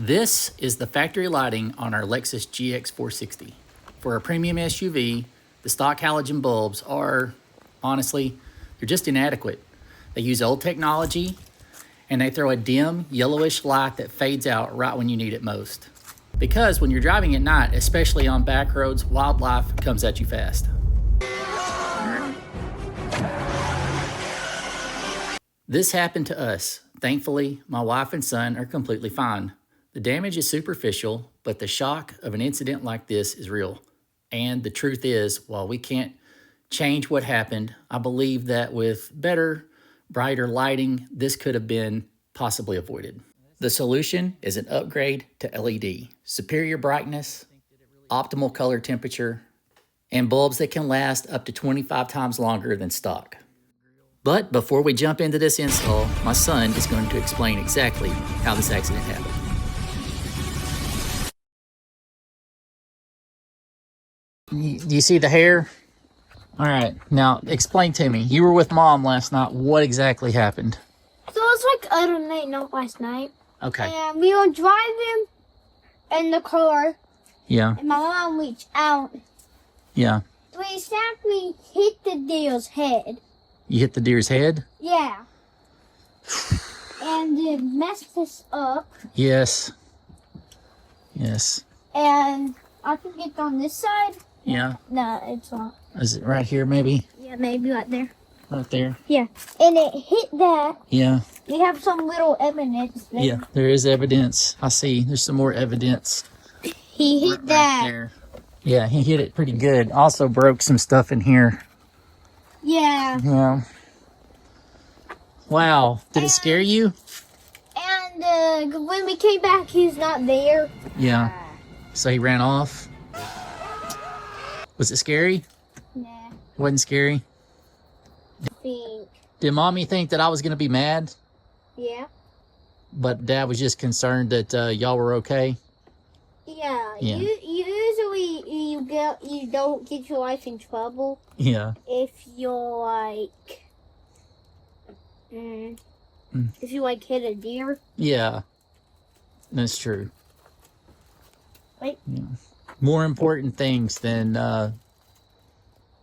This is the factory lighting on our Lexus GX460. For a premium SUV, the stock halogen bulbs are, honestly, they're just inadequate. They use old technology and they throw a dim, yellowish light that fades out right when you need it most. Because when you're driving at night, especially on back roads, wildlife comes at you fast. This happened to us. Thankfully, my wife and son are completely fine. The damage is superficial, but the shock of an incident like this is real. And the truth is, while we can't change what happened, I believe that with better, brighter lighting, this could have been possibly avoided. The solution is an upgrade to LED, superior brightness, optimal color temperature, and bulbs that can last up to 25 times longer than stock. But before we jump into this install, my son is going to explain exactly how this accident happened. Do you see the hair? All right, now explain to me. You were with Mom last night. What exactly happened? So it was like other night, not last night. Okay. And we were driving in the car. Yeah. And my mom reached out. Yeah. We exactly hit the deer's head. You hit the deer's head? Yeah. And it messed us up. Yes. Yes. And I think it's on this side. Yeah. No, it's not. Is it right here, maybe? Yeah, maybe right there. Right there? Yeah. And it hit that. Yeah. We have some little evidence there. Yeah, there is evidence. I see. There's some more evidence. He hit that. Right there. Yeah, he hit it pretty good. Also broke some stuff in here. Yeah. Yeah. Wow. Did it scare you? And when we came back, he's not there. Yeah. So he ran off? Was it scary? Nah. It wasn't scary? I think. Did Mommy think that I was going to be mad? Yeah. But Dad was just concerned that y'all were okay? Yeah. Yeah. Usually you don't get your life in trouble Yeah. if you're like if you like hit a deer. Yeah. That's true. Right? Yeah. More important things than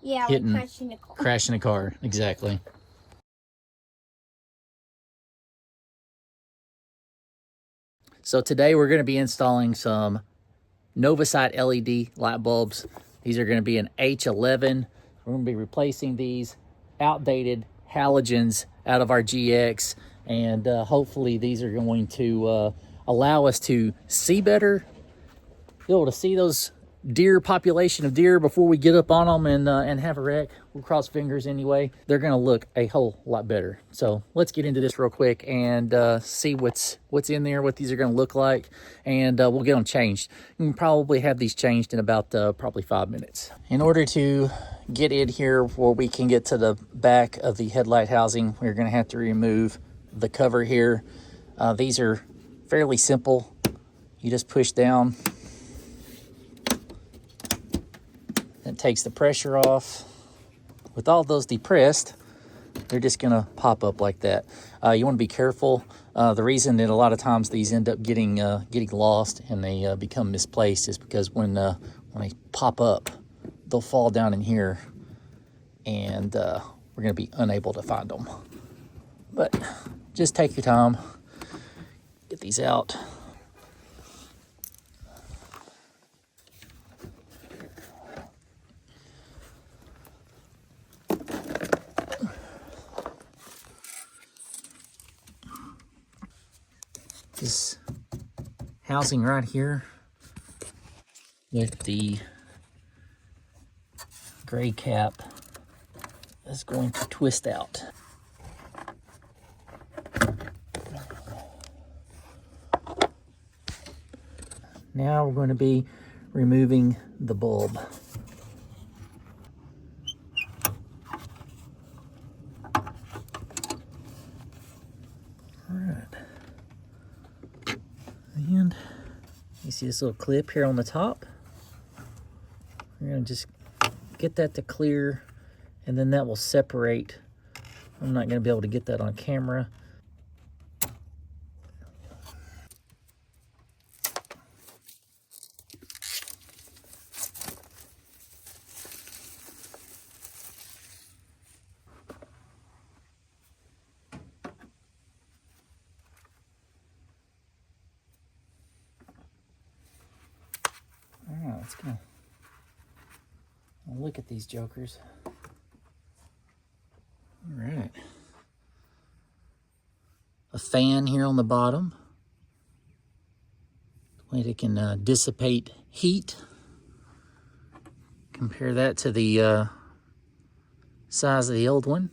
Yeah, hitting, like crashing a car. crashing a car. Exactly. So today we're going to be installing some Novasight LED light bulbs. These are going to be an H11. We're going to be replacing these outdated halogens out of our GX, and hopefully these are going to allow us to see better, be able to see those population of deer before we get up on them and have a wreck. We'll cross fingers anyway. They're going to look a whole lot better. So let's get into this real quick and see what's in there, what these are going to look like, and we'll get them changed. You can probably have these changed in about probably 5 minutes. In order to get in here where we can get to the back of the headlight housing, we're going to have to remove the cover here. These are fairly simple. You just push down. It takes the pressure off. With all those depressed, they're just gonna pop up like that. You want to be careful. The reason that a lot of times these end up getting lost and they become misplaced is because when they pop up, they'll fall down in here, and we're gonna be unable to find them. But just take your time, get these out. This housing right here with the gray cap is going to twist out. Now we're going to be removing the bulb. And you see this little clip here on the top. We're going to just get that to clear, and then that will separate. I'm not going to be able to get that on camera. let's go. Look at these jokers. All right. A fan here on the bottom. Way it can dissipate heat. Compare that to the size of the old one.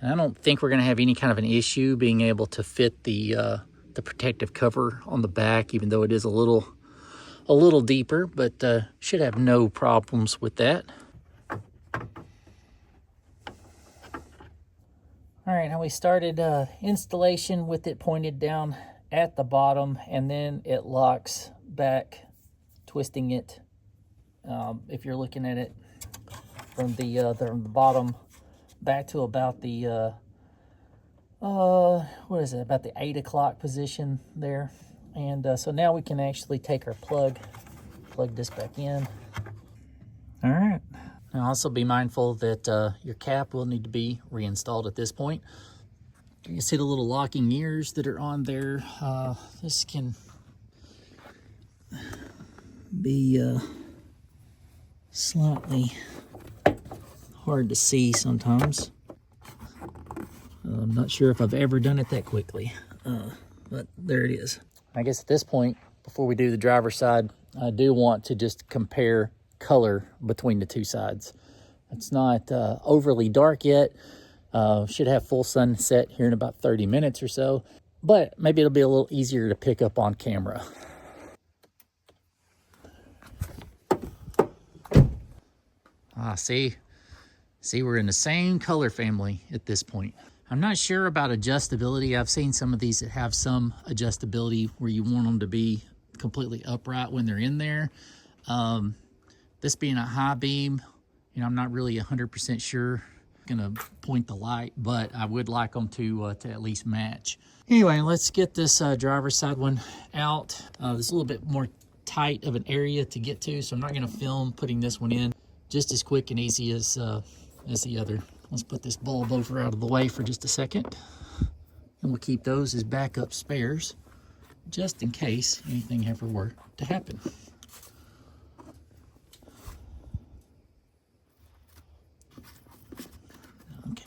And I don't think we're going to have any kind of an issue being able to fit the protective cover on the back, even though it is a little deeper, but should have no problems with that. All right, now we started installation with it pointed down at the bottom, and then it locks back, twisting it. If you're looking at it from the bottom back to about the what is it, about the 8 o'clock position there. And so now we can actually take our plug this back in. All right. Now also be mindful that your cap will need to be reinstalled at this point. You can see the little locking ears that are on there. This can be slightly hard to see sometimes. I'm not sure if I've ever done it that quickly, but there it is. I guess at this point, before we do the driver's side, I do want to just compare color between the two sides. It's not overly dark yet. Should have full sunset here in about 30 minutes or so, but maybe it'll be a little easier to pick up on camera. See, we're in the same color family at this point. I'm not sure about adjustability. I've seen some of these that have some adjustability where you want them to be completely upright when they're in there. This being a high beam, I'm not really 100% sure. I'm gonna point the light, but I would like them to at least match. Anyway, let's get this driver's side one out. There's a little bit more tight of an area to get to, so I'm not gonna film putting this one in just as quick and easy as the other. Let's put this bulb over out of the way for just a second. And we'll keep those as backup spares, just in case anything ever were to happen. Okay.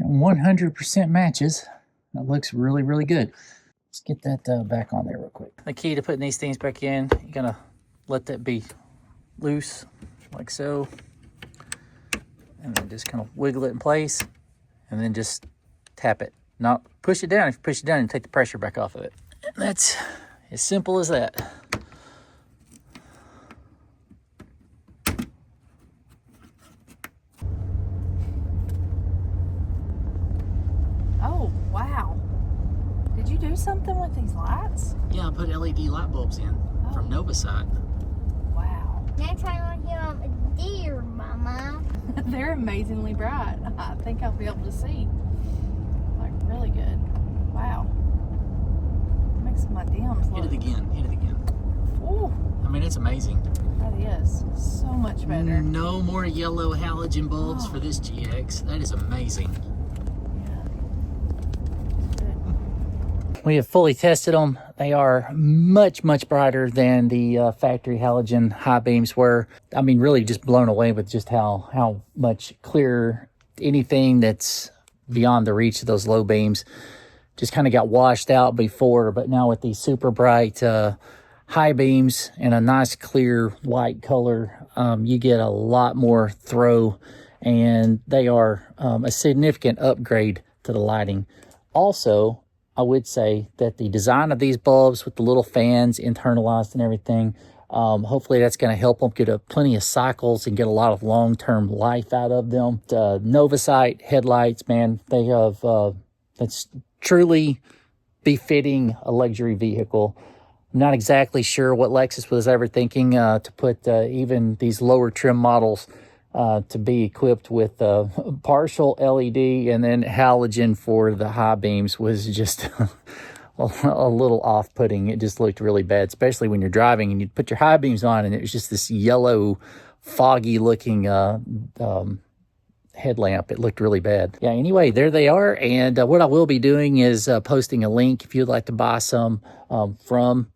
100% matches. That looks really, really good. Let's get that back on there real quick. The key to putting these things back in, you're gonna let that be loose, like so. And then just kind of wiggle it in place, and then just tap it. Not push it down. If you push it down, you take the pressure back off of it. And that's as simple as that. Oh, wow. Did you do something with these lights? Yeah, I put LED light bulbs in from Novasite. Wow. Next time I hear a deer, Mama. They're amazingly bright. I think I'll be able to see. Like, really good. Wow. Makes my dims look. Hit it again. Hit it again. Ooh. I mean, it's amazing. That is so much better. No more yellow halogen bulbs for this GX. That is amazing. We have fully tested them. They are much, much brighter than the factory halogen high beams were. I mean, really just blown away with just how much clearer anything that's beyond the reach of those low beams just kind of got washed out before. But now with these super bright high beams and a nice clear white color, you get a lot more throw, and they are a significant upgrade to the lighting. Also, I would say that the design of these bulbs with the little fans internalized and everything, hopefully that's going to help them get plenty of cycles and get a lot of long-term life out of them. Novasite headlights, man, they have, that's truly befitting a luxury vehicle. I'm not exactly sure what Lexus was ever thinking to put even these lower trim models to be equipped with partial LED and then halogen for the high beams was just a little off-putting. It just looked really bad, especially when you're driving and you put your high beams on and it was just this yellow, foggy-looking headlamp. It looked really bad. Yeah, anyway, there they are. And what I will be doing is posting a link if you'd like to buy some from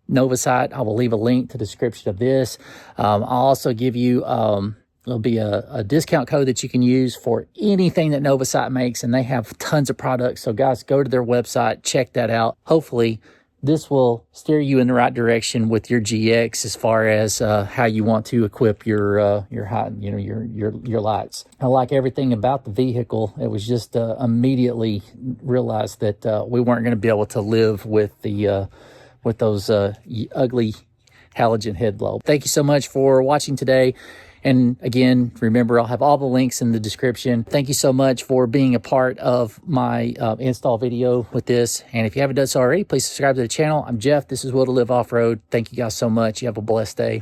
Novasite. I will leave a link to the description of this. I'll also give you, there'll be a discount code that you can use for anything that Novasite makes, and they have tons of products. So guys, go to their website, check that out. Hopefully this will steer you in the right direction with your GX as far as how you want to equip your high, your lights. I like everything about the vehicle. It was just immediately realized that we weren't going to be able to live with the with those ugly halogen head bulb. Thank you so much for watching today. And again, remember, I'll have all the links in the description. Thank you so much for being a part of my install video with this. And if you haven't done so already, please subscribe to the channel. I'm Jeff. This is Will to Live Off-Road. Thank you guys so much. You have a blessed day.